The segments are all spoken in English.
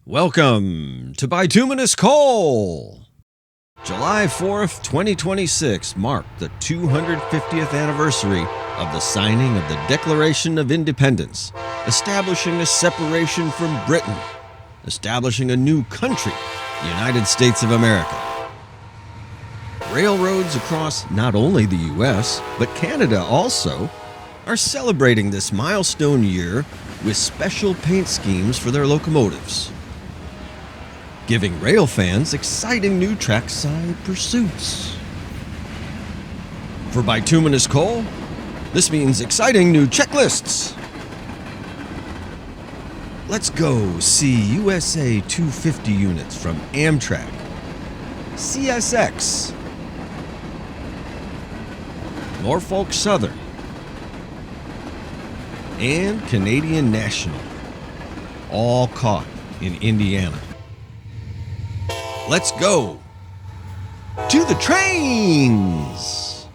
Welcome to Bituminous Coal! July 4th, 2026 marked the 250th anniversary of the signing of the Declaration of Independence, establishing a separation from Britain, establishing a new country, the United States of America. Railroads across not only the U.S., but Canada also, are celebrating this milestone year with special paint schemes for their locomotives, giving rail fans exciting new trackside pursuits. For Bituminous Coal, this means exciting new checklists. Let's go see USA 250 units from Amtrak, CSX, Norfolk Southern, and Canadian National, all caught in Indiana. Let's go to the trains!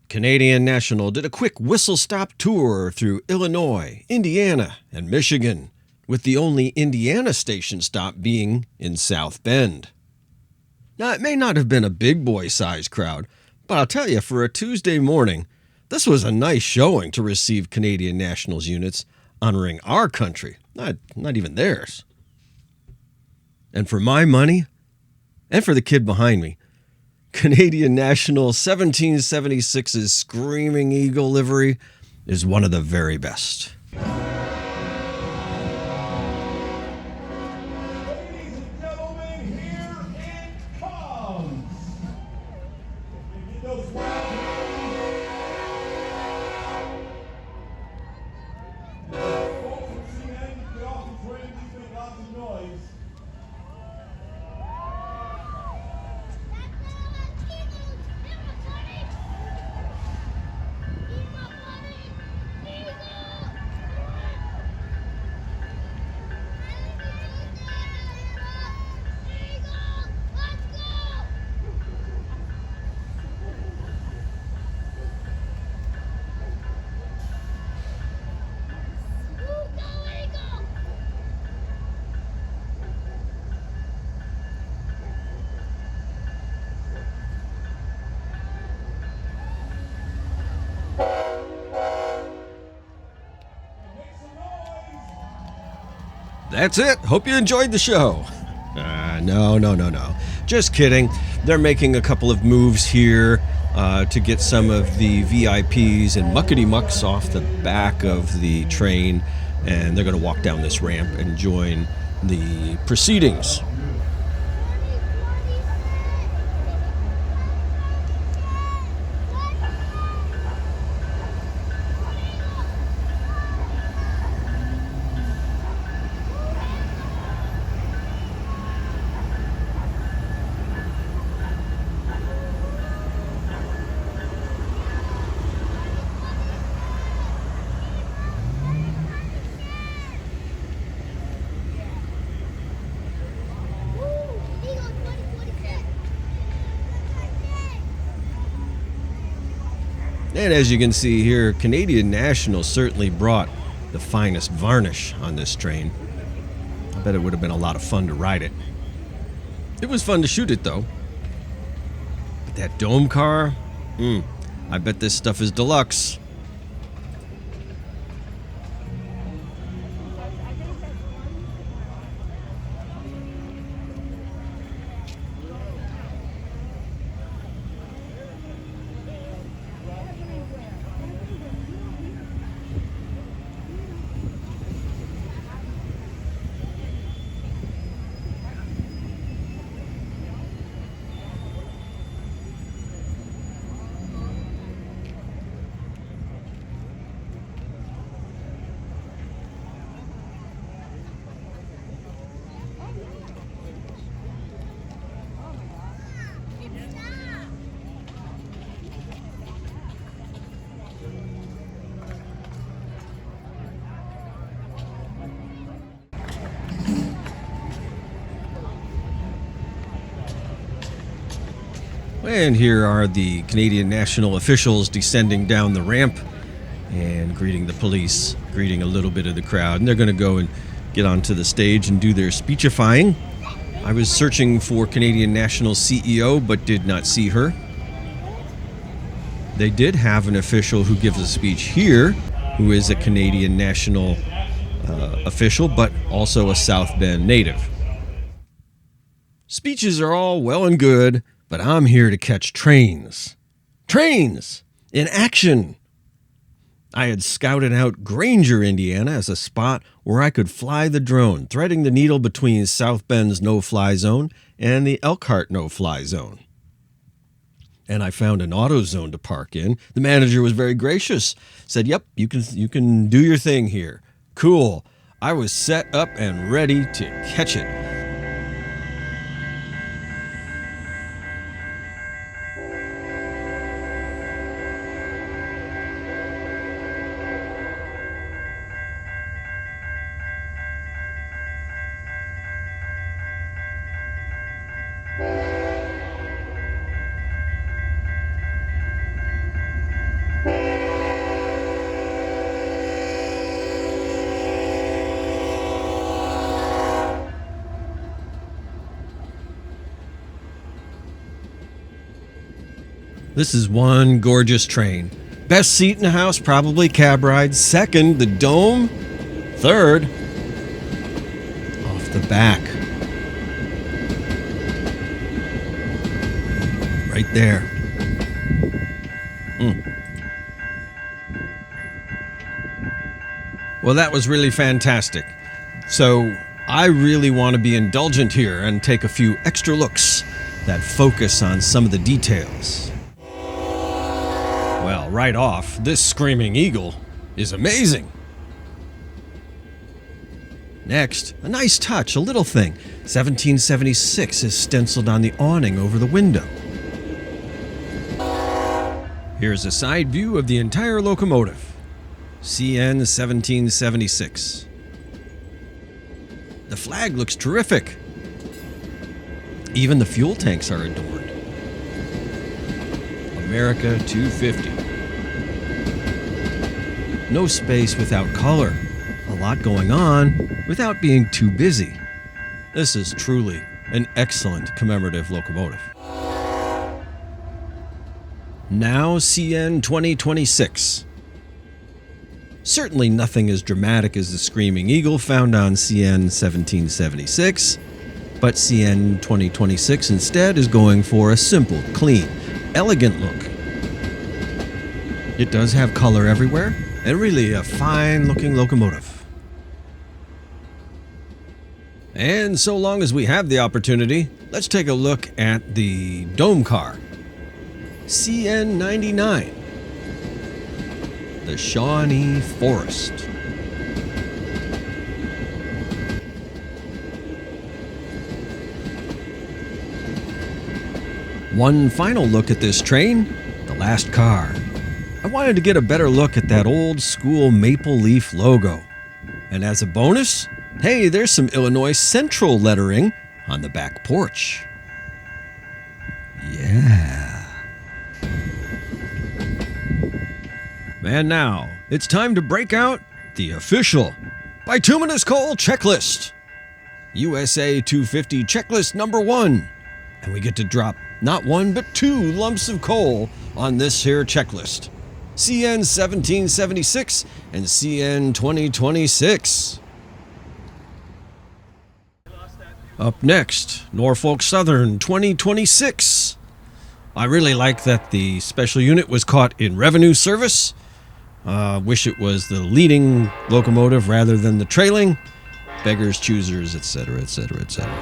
Canadian National did a quick whistle-stop tour through Illinois, Indiana, and Michigan, with the only Indiana station stop being in South Bend. Now, it may not have been a big boy-sized crowd, but I'll tell you, for a Tuesday morning, this was a nice showing to receive Canadian National's units honoring our country, not even theirs. And for my money, and for the kid behind me, Canadian National 1776's Screaming Eagle livery is one of the very best. That's it. Hope you enjoyed the show. No. Just kidding. They're making a couple of moves here to get some of the VIPs and muckety-mucks off the back of the train, and they're going to walk down this ramp and join the proceedings. And as you can see here, Canadian National certainly brought the finest varnish on this train. I bet it would have been a lot of fun to ride it. It was fun to shoot it, though. But that dome car, I bet this stuff is deluxe. And here are the Canadian National officials descending down the ramp and greeting the police, greeting a little bit of the crowd. And they're going to go and get onto the stage and do their speechifying. I was searching for Canadian National CEO, but did not see her. They did have an official who gives a speech here, who is a Canadian National official, but also a South Bend native. Speeches are all well and good, but I'm here to catch trains. Trains in action. I had scouted out Granger, Indiana as a spot where I could fly the drone, threading the needle between South Bend's no-fly zone and the Elkhart no-fly zone. And I found an auto zone to park in. The manager was very gracious, said, "Yep, you can do your thing here." Cool. I was set up and ready to catch it. This is one gorgeous train. Best seat in the house, probably cab ride. Second, the dome. Third, off the back. Right there. Well, that was really fantastic. So I really want to be indulgent here and take a few extra looks that focus on some of the details. Well, right off, this screaming eagle is amazing. Next, a nice touch, a little thing. 1776 is stenciled on the awning over the window. Here's a side view of the entire locomotive. CN 1776. The flag looks terrific. Even the fuel tanks are adorned. America 250. No space without color. A lot going on without being too busy. This is truly an excellent commemorative locomotive. Now CN 2026. Certainly nothing as dramatic as the Screaming Eagle found on CN 1776, but CN 2026 instead is going for a simple, clean, elegant look. It does have color everywhere, and really a fine-looking locomotive. And so long as we have the opportunity, let's take a look at the dome car. CN 99. The Shawnee Forest. One final look at this train, the last car. I wanted to get a better look at that old school maple leaf logo. And as a bonus, hey, there's some Illinois Central lettering on the back porch. Yeah. And now, it's time to break out the official bituminous coal checklist. USA 250 checklist number 1. And we get to drop not one, but 2 lumps of coal on this here checklist. CN 1776 and CN 2026. Up next, Norfolk Southern 2026. I really like that the special unit was caught in revenue service. Wish it was the leading locomotive rather than the trailing. Beggars, choosers, etc., etc., etc.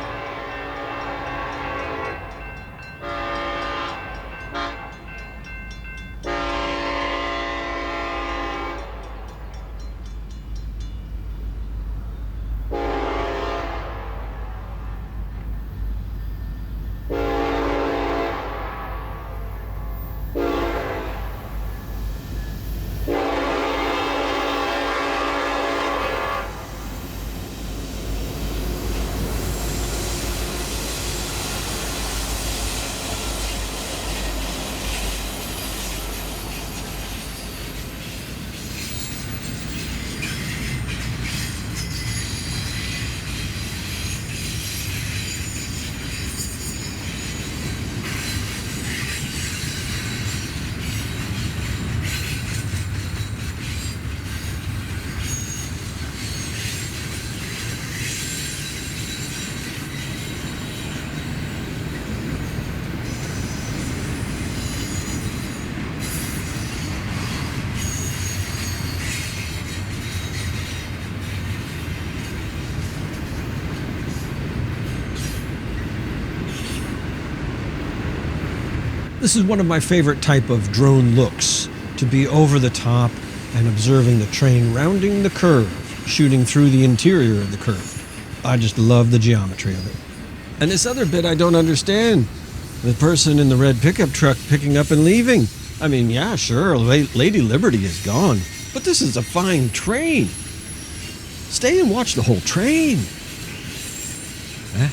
This is one of my favorite type of drone looks, to be over the top and observing the train rounding the curve, shooting through the interior of the curve. I just love the geometry of it. And this other bit I don't understand. The person in the red pickup truck picking up and leaving. I mean, yeah, sure, Lady Liberty is gone, but this is a fine train. Stay and watch the whole train. Huh?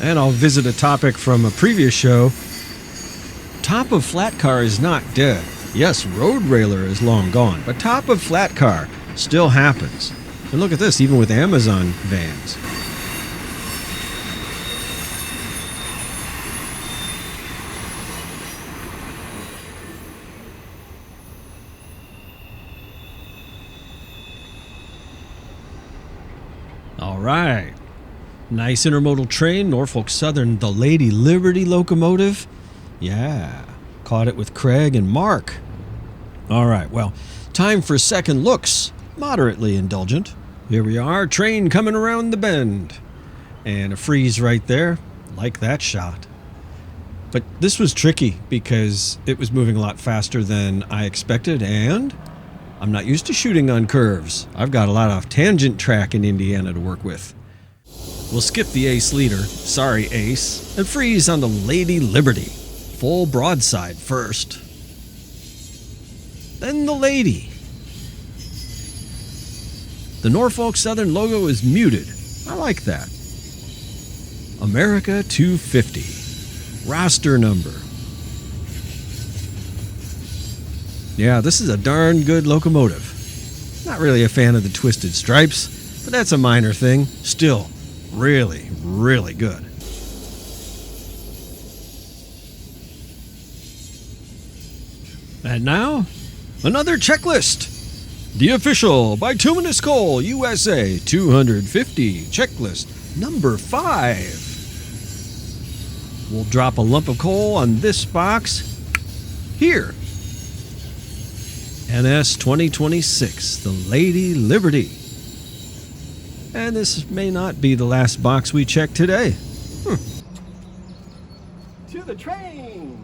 And I'll visit a topic from a previous show. Top of flat car is not dead. Yes, road railer is long gone, but top of flat car still happens. And look at this, even with Amazon vans. All right. Nice intermodal train, Norfolk Southern, the Lady Liberty locomotive. Yeah, caught it with Craig and Mark. All right, well, time for second looks. Moderately indulgent. Here we are, train coming around the bend. And a freeze right there. Like that shot. But this was tricky because it was moving a lot faster than I expected, and I'm not used to shooting on curves. I've got a lot of tangent track in Indiana to work with. We'll skip the Ace leader, sorry Ace, and freeze on the Lady Liberty. Full broadside first. Then the Lady. The Norfolk Southern logo is muted. I like that. America 250. Roster number. Yeah, this is a darn good locomotive. Not really a fan of the twisted stripes, but that's a minor thing. Still, really, really good. And now, another checklist. The official bituminous coal USA 250 checklist number 5. We'll drop a lump of coal on this box here. NS 2026, the Lady Liberty. And this may not be the last box we check today. To the trains!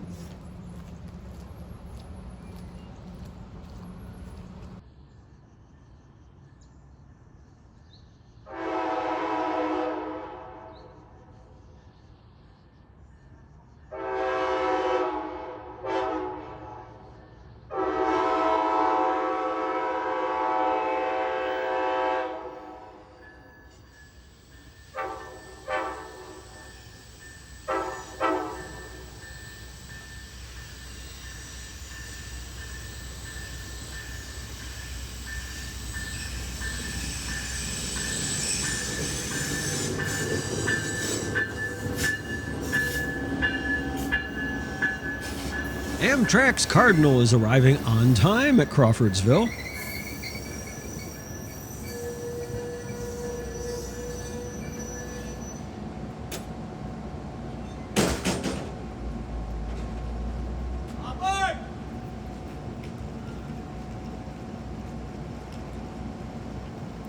Amtrak's Cardinal is arriving on time at Crawfordsville.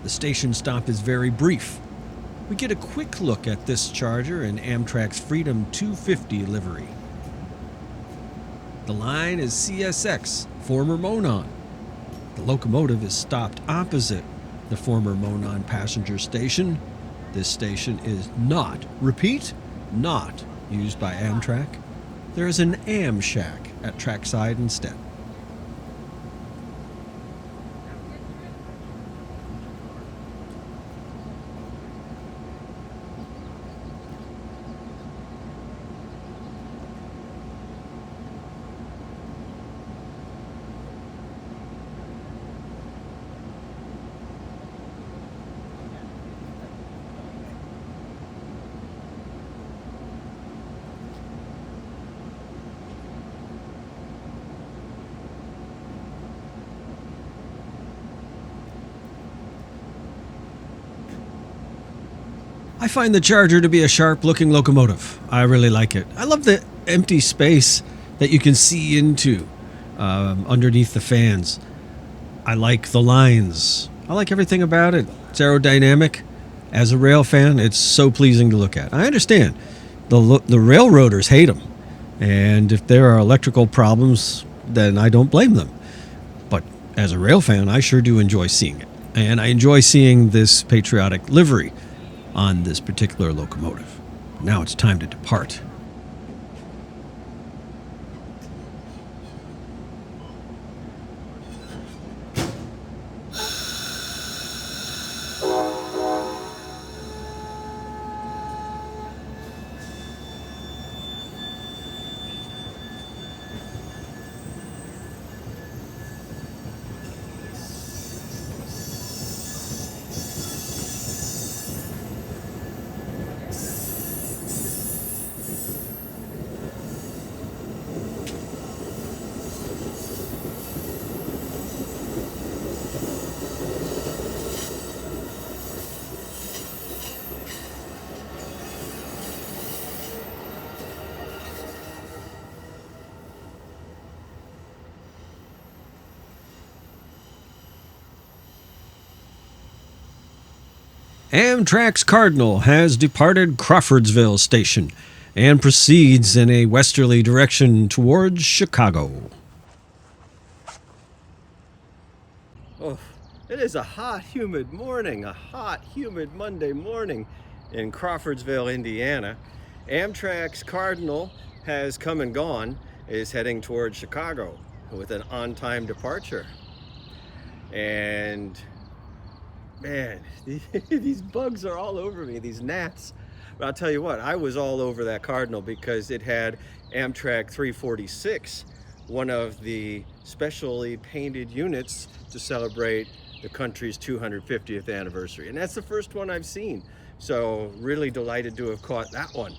The station stop is very brief. We get a quick look at this charger in Amtrak's Freedom 250 livery. The line is CSX, former Monon. The locomotive is stopped opposite the former Monon passenger station. This station is not, repeat, not used by Amtrak. There is an Am Shack at trackside instead. I find the Charger to be a sharp-looking locomotive. I really like it. I love the empty space that you can see into underneath the fans. I like the lines. I like everything about it. It's aerodynamic. As a rail fan, it's so pleasing to look at. I understand. The railroaders hate them. And if there are electrical problems, then I don't blame them. But as a rail fan, I sure do enjoy seeing it. And I enjoy seeing this patriotic livery on this particular locomotive. Now it's time to depart. Amtrak's Cardinal has departed Crawfordsville station and proceeds in a westerly direction towards Chicago. Oh, it is a hot, humid morning, a hot, humid Monday morning in Crawfordsville, Indiana. Amtrak's Cardinal has come and gone, is heading towards Chicago with an on-time departure. And man, these bugs are all over me, these gnats. But I'll tell you what, I was all over that Cardinal because it had Amtrak 346, one of the specially painted units to celebrate the country's 250th anniversary. And that's the first one I've seen. So really delighted to have caught that one.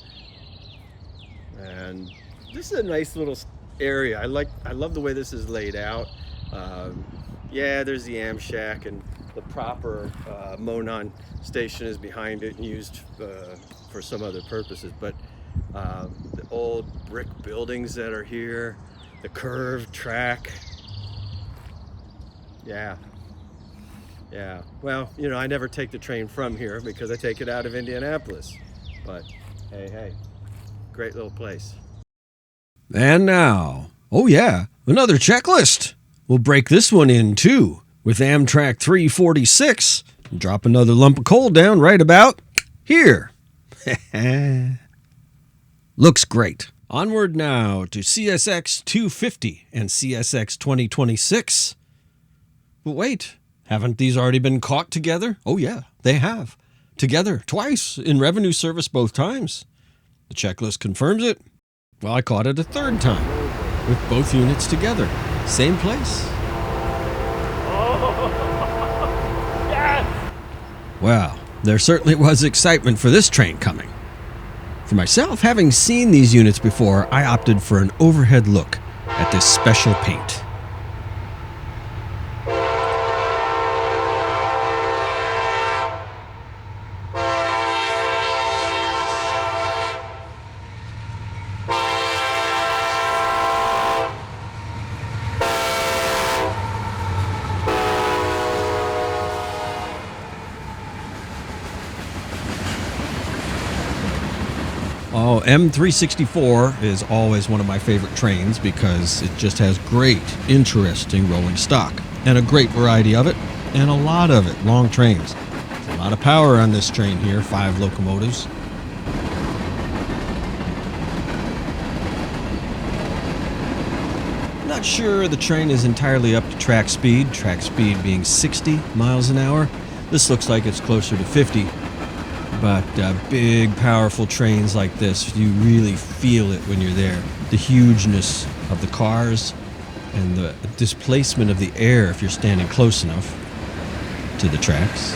And this is a nice little area. I love the way this is laid out. Yeah, there's the Am Shack, and the proper Monon station is behind it and used for some other purposes. But the old brick buildings that are here, the curved track. Yeah. Well, you know, I never take the train from here because I take it out of Indianapolis. But hey, great little place. And now, oh yeah, another checklist. We'll break this one in too with Amtrak 346 and drop another lump of coal down right about here. Looks great. Onward now to CSX 250 and CSX 2026. But wait, haven't these already been caught together? Oh yeah, they have. Together, twice, in revenue service both times. The checklist confirms it. Well, I caught it a third time with both units together. Same place. Oh, yes! Well, there certainly was excitement for this train coming. For myself, having seen these units before, I opted for an overhead look at this special paint. Oh, M364 is always one of my favorite trains because it just has great, interesting rolling stock and a great variety of it, and a lot of it, long trains. There's a lot of power on this train here, 5 locomotives. Not sure the train is entirely up to track speed being 60 miles an hour. This looks like it's closer to 50. But big, powerful trains like this, you really feel it when you're there. The hugeness of the cars and the displacement of the air if you're standing close enough to the tracks.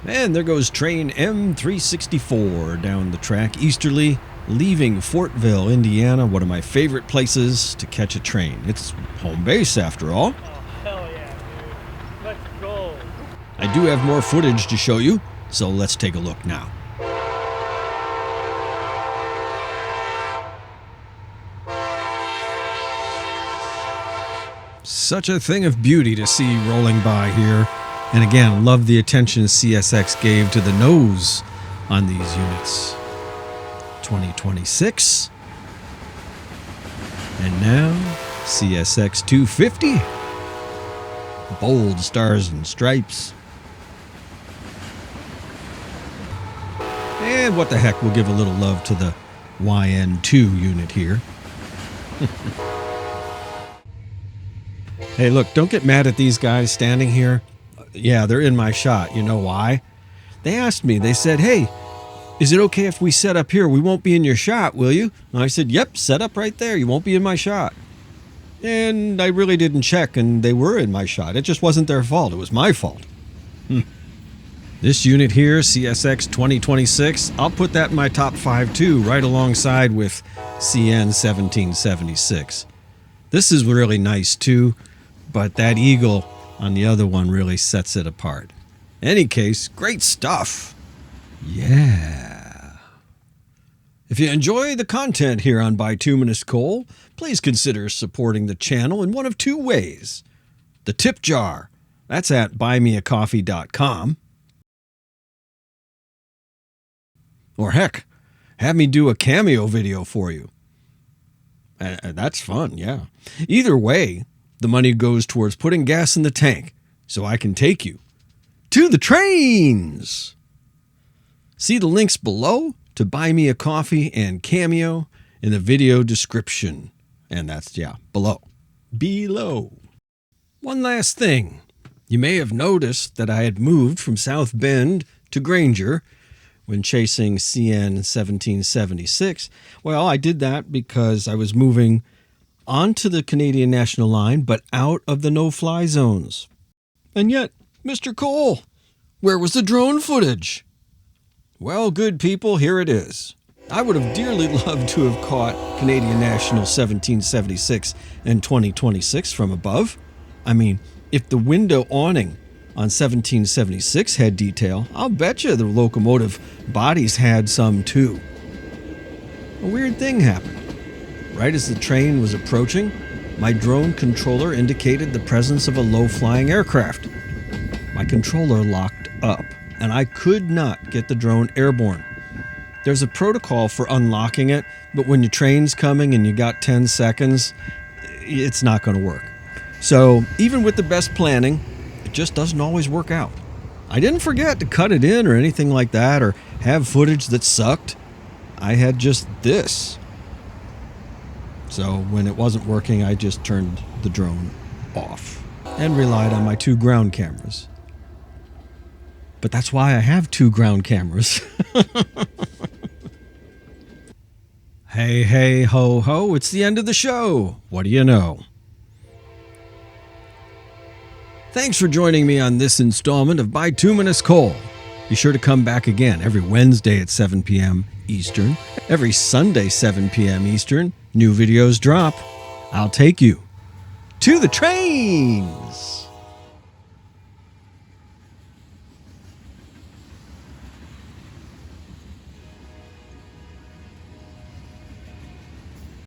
And there goes train M364 down the track easterly, leaving Fortville, Indiana, one of my favorite places to catch a train. It's home base, after all. Oh, hell yeah, dude. Let's go. I do have more footage to show you, so let's take a look now. Such a thing of beauty to see rolling by here. And again, love the attention CSX gave to the nose on these units. 2026. And now, CSX 250. Bold stars and stripes. And what the heck, we'll give a little love to the YN2 unit here. Hey, look, don't get mad at these guys standing here. Yeah, they're in my shot. You know why? They asked me, they said, hey, is it okay if we set up here? We won't be in your shot, will you? And I said, yep, set up right there. You won't be in my shot. And I really didn't check, and they were in my shot. It just wasn't their fault. It was my fault. This unit here, CSX 2026, I'll put that in my top 5 too, right alongside with CN 1776. This is really nice too, but that eagle on the other one really sets it apart. Any case, great stuff. Yeah. If you enjoy the content here on Bituminous Coal, please consider supporting the channel in one of 2 ways. The tip jar, that's at buymeacoffee.com. Or heck, have me do a cameo video for you. That's fun, yeah. Either way, the money goes towards putting gas in the tank so I can take you to the trains. See the links below to buy me a coffee and cameo in the video description. And that's, below. Below. One last thing. You may have noticed that I had moved from South Bend to Granger when chasing CN 1776. Well, I did that because I was moving onto the Canadian National Line, but out of the no-fly zones. And yet, Mr. Cole, where was the drone footage? Well, good people, here it is. I would have dearly loved to have caught Canadian National 1776 and 2026 from above. I mean, if the window awning on 1776 had detail, I'll bet you the locomotive bodies had some too. A weird thing happened. Right as the train was approaching, my drone controller indicated the presence of a low-flying aircraft. My controller locked up, and I could not get the drone airborne. There's a protocol for unlocking it, but when your train's coming and you got 10 seconds, it's not going to work. So even with the best planning, it just doesn't always work out. I didn't forget to cut it in or anything like that or have footage that sucked. I had just this. So when it wasn't working, I just turned the drone off and relied on my 2 ground cameras. But that's why I have 2 ground cameras. Hey, hey, ho, ho, it's the end of the show. What do you know? Thanks for joining me on this installment of Bituminous Coal. Be sure to come back again every Wednesday at 7 p.m. Eastern. Every Sunday, 7 p.m. Eastern. New videos drop. I'll take you to the trains.